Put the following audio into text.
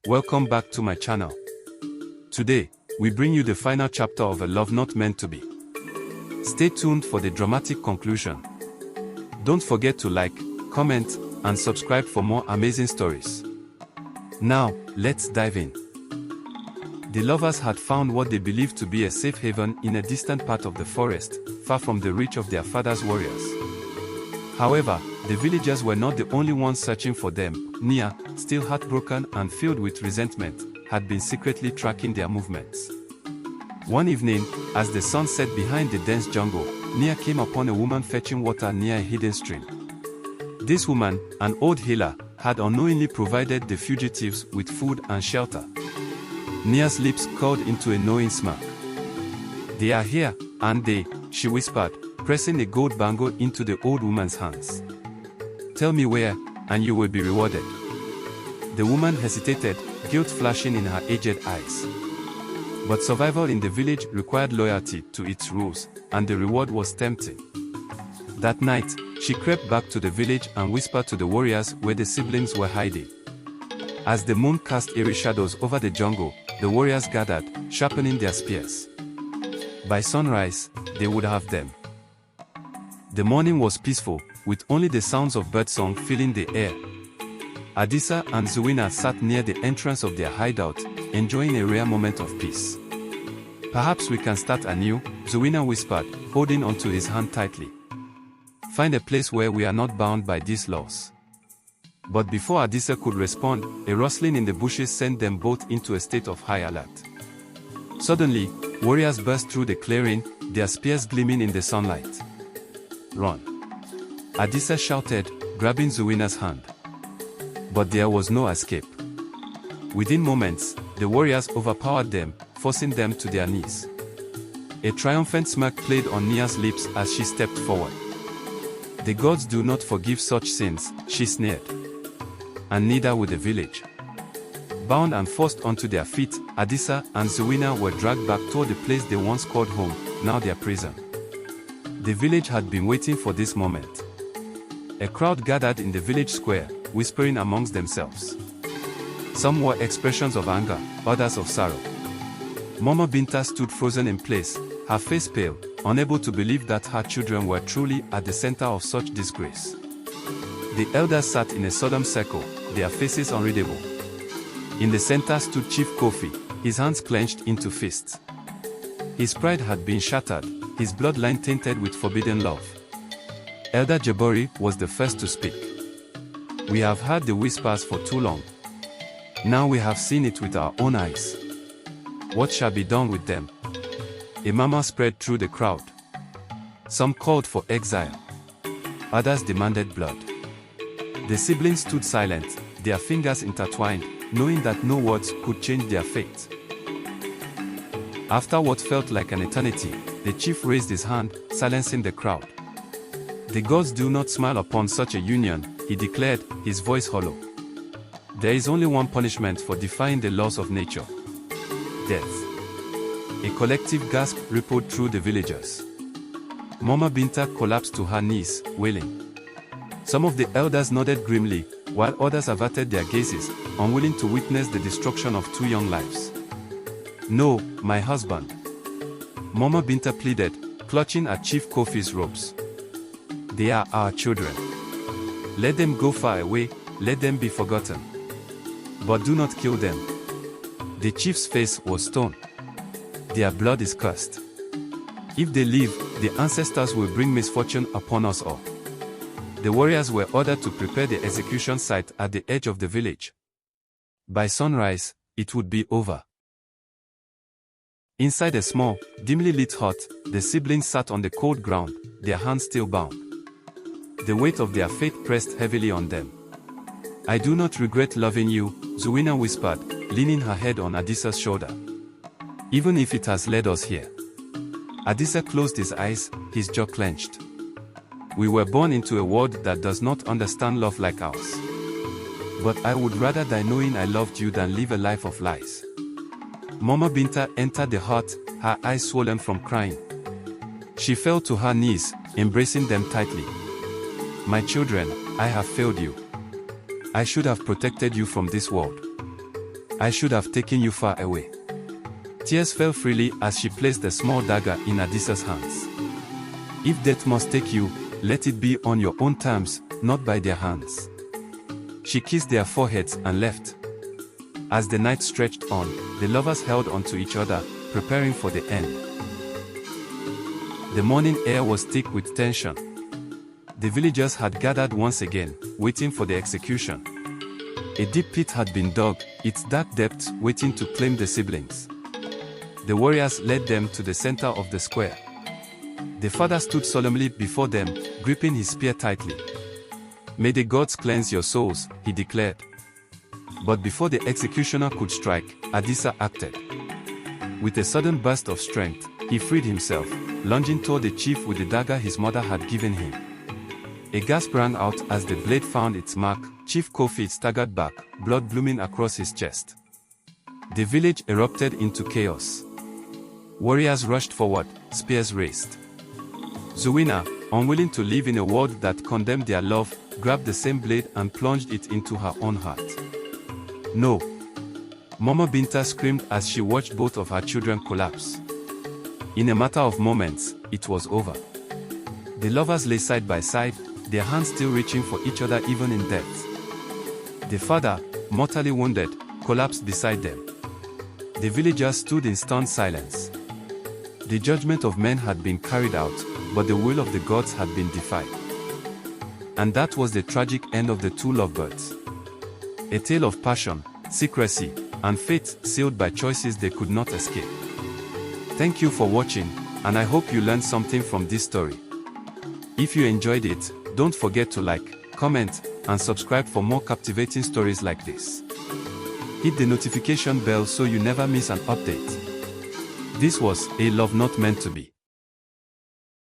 welcome back to my channel. Today, we bring you the final chapter of A Love Not Meant to Be. Stay tuned for the dramatic conclusion. Don't forget to like, comment, and subscribe for more amazing stories. Now, let's dive in. The lovers had found what they believed to be a safe haven in a distant part of the forest, far from the reach of their father's warriors. However, the villagers were not the only ones searching for them. Nia, still heartbroken and filled with resentment, had been secretly tracking their movements. One evening, as the sun set behind the dense jungle, Nia came upon a woman fetching water near a hidden stream. This woman, an old healer, had unknowingly provided the fugitives with food and shelter. Nia's lips curled into a knowing smirk. "They are here, aren't they?" she whispered, pressing a gold bangle into the old woman's hands. "Tell me where, and you will be rewarded." The woman hesitated, guilt flashing in her aged eyes. But survival in the village required loyalty to its rules, and the reward was tempting. That night, she crept back to the village and whispered to the warriors where the siblings were hiding. As the moon cast eerie shadows over the jungle, the warriors gathered, sharpening their spears. By sunrise, they would have them. The morning was peaceful, with only the sounds of birdsong filling the air. Adisa and Zuina sat near the entrance of their hideout, enjoying a rare moment of peace. "Perhaps we can start anew," Zuina whispered, holding onto his hand tightly. "Find a place where we are not bound by these laws." But before Adisa could respond, a rustling in the bushes sent them both into a state of high alert. Suddenly, warriors burst through the clearing, their spears gleaming in the sunlight. "Run!" Adisa shouted, grabbing Zuina's hand. But there was no escape. Within moments, the warriors overpowered them, forcing them to their knees. A triumphant smirk played on Nia's lips as she stepped forward. "The gods do not forgive such sins," she sneered. "And neither will the village." Bound and forced onto their feet, Adisa and Zuina were dragged back toward the place they once called home, now their prison. The village had been waiting for this moment. A crowd gathered in the village square, whispering amongst themselves. Some wore expressions of anger, others of sorrow. Mama Binta stood frozen in place, her face pale, unable to believe that her children were truly at the center of such disgrace. The elders sat in a solemn circle, their faces unreadable. In the center stood Chief Kofi, his hands clenched into fists. His pride had been shattered, his bloodline tainted with forbidden love. Elder Jabori was the first to speak. "We have heard the whispers for too long. Now we have seen it with our own eyes. What shall be done with them?" A murmur spread through the crowd. Some called for exile. Others demanded blood. The siblings stood silent, their fingers intertwined, knowing that no words could change their fate. After what felt like an eternity, the chief raised his hand, silencing the crowd. "The gods do not smile upon such a union," he declared, his voice hollow. "There is only one punishment for defying the laws of nature: death." A collective gasp rippled through the villagers. Mama Binta collapsed to her knees, wailing. Some of the elders nodded grimly, while others averted their gazes, unwilling to witness the destruction of two young lives. "No, my husband," Mama Binta pleaded, clutching at Chief Kofi's robes. "They are our children. Let them go far away, let them be forgotten. But do not kill them." The chief's face was stone. "Their blood is cursed. If they live, the ancestors will bring misfortune upon us all." The warriors were ordered to prepare the execution site at the edge of the village. By sunrise, it would be over. Inside a small, dimly lit hut, the siblings sat on the cold ground, their hands still bound. The weight of their fate pressed heavily on them. "I do not regret loving you," Zuina whispered, leaning her head on Adisa's shoulder. "Even if it has led us here." Adisa closed his eyes, his jaw clenched. "We were born into a world that does not understand love like ours. But I would rather die knowing I loved you than live a life of lies." Mama Binta entered the hut, her eyes swollen from crying. She fell to her knees, embracing them tightly. "My children, I have failed you. I should have protected you from this world. I should have taken you far away. Tears fell freely as she placed the small dagger in Adisa's hands. If death must take you, let it be on your own terms, not by their hands. She kissed their foreheads and left. As the night stretched on, the lovers held onto each other, preparing for the end. The morning air was thick with tension. The villagers had gathered once again, waiting for the execution. A deep pit had been dug, its dark depths waiting to claim the siblings. The warriors led them to the center of the square. The father stood solemnly before them, gripping his spear tightly. "May the gods cleanse your souls," he declared. But before the executioner could strike, Adisa acted. With a sudden burst of strength, he freed himself, lunging toward the chief with the dagger his mother had given him. A gasp rang out as the blade found its mark. Chief Kofi staggered back, blood blooming across his chest. The village erupted into chaos. Warriors rushed forward, spears raised. Zuwina, unwilling to live in a world that condemned their love, grabbed the same blade and plunged it into her own heart. "No!" Mama Binta screamed as she watched both of her children collapse. In a matter of moments, it was over. The lovers lay side by side, their hands still reaching for each other even in death. The father, mortally wounded, collapsed beside them. The villagers stood in stunned silence. The judgment of men had been carried out, but the will of the gods had been defied. And that was the tragic end of the two lovebirds. A tale of passion, secrecy, and fate sealed by choices they could not escape. Thank you for watching, and I hope you learned something from this story. If you enjoyed it, don't forget to like, comment, and subscribe for more captivating stories like this. Hit the notification bell so you never miss an update. This was A Love Not Meant to Be.